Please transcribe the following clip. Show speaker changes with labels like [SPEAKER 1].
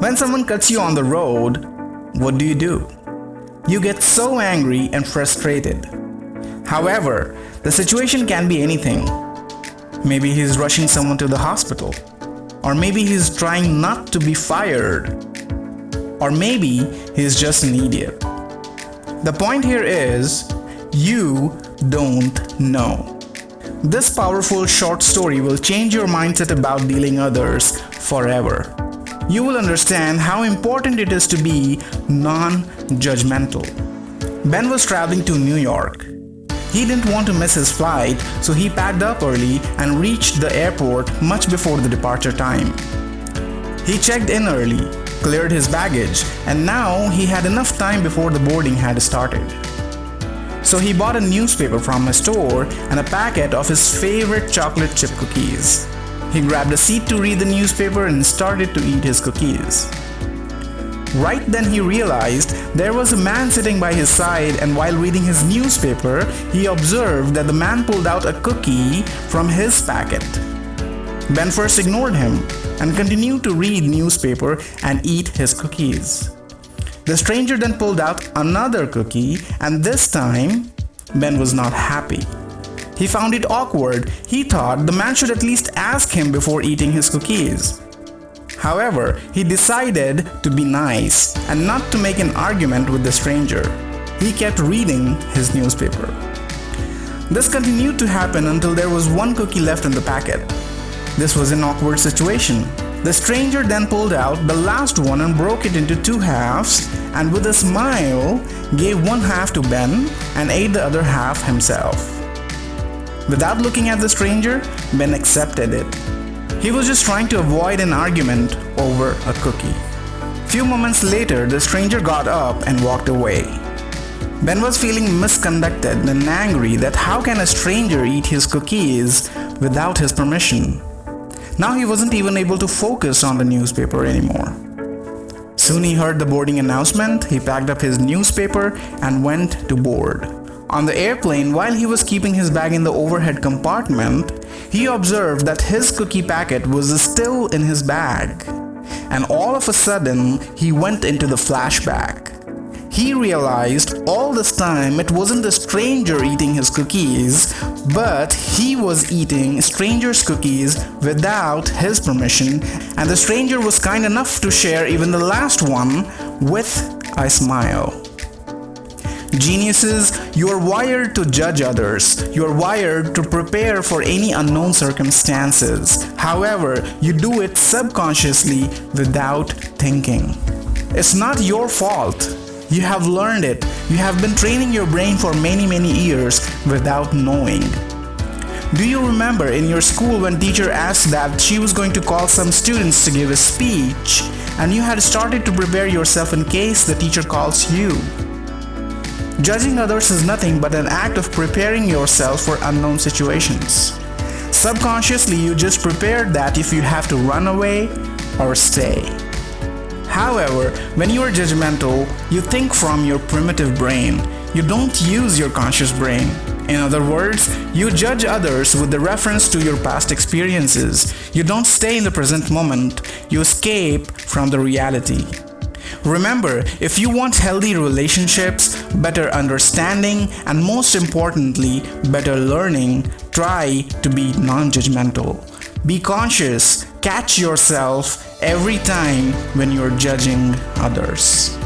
[SPEAKER 1] When someone cuts you on the road, what do? You get so angry and frustrated. However, the situation can be anything. Maybe he's rushing someone to the hospital. Or maybe he's trying not to be fired. Or maybe he's just an idiot. The point here is, you don't know. This powerful short story will change your mindset about dealing others forever. You will understand how important it is to be non-judgmental. Ben was traveling to New York. He didn't want to miss his flight, so he packed up early and reached the airport much before the departure time. He checked in early, cleared his baggage, and now he had enough time before the boarding had started. So he bought a newspaper from a store and a packet of his favorite chocolate chip cookies. He grabbed a seat to read the newspaper and started to eat his cookies. Right then he realized there was a man sitting by his side, and while reading his newspaper, he observed that the man pulled out a cookie from his packet. Ben first ignored him and continued to read newspaper and eat his cookies. The stranger then pulled out another cookie, and this time, Ben was not happy. He found it awkward. He thought the man should at least ask him before eating his cookies. However, he decided to be nice and not to make an argument with the stranger. He kept reading his newspaper. This continued to happen until there was one cookie left in the packet. This was an awkward situation. The stranger then pulled out the last one and broke it into two halves, and with a smile, gave one half to Ben and ate the other half himself. Without looking at the stranger, Ben accepted it. He was just trying to avoid an argument over a cookie. Few moments later, the stranger got up and walked away. Ben was feeling misconducted and angry that how can a stranger eat his cookies without his permission? Now he wasn't even able to focus on the newspaper anymore. Soon he heard the boarding announcement. He packed up his newspaper and went to board. On the airplane, while he was keeping his bag in the overhead compartment, he observed that his cookie packet was still in his bag. And all of a sudden, he went into the flashback. He realized all this time it wasn't the stranger eating his cookies, but he was eating stranger's cookies without his permission, and the stranger was kind enough to share even the last one with a smile. Geniuses, you are wired to judge others. You are wired to prepare for any unknown circumstances. However, you do it subconsciously without thinking. It's not your fault. You have learned it. You have been training your brain for many years without knowing. Do you remember in your school when teacher asked that she was going to call some students to give a speech, and you had started to prepare yourself in case the teacher calls you? Judging others is nothing but an act of preparing yourself for unknown situations. Subconsciously, you just prepared that if you have to run away or stay. However, when you are judgmental, you think from your primitive brain. You don't use your conscious brain. In other words, you judge others with the reference to your past experiences. You don't stay in the present moment. You escape from the reality. Remember, if you want healthy relationships, better understanding, and most importantly, better learning, try to be non-judgmental. Be conscious. Catch yourself every time when you're judging others.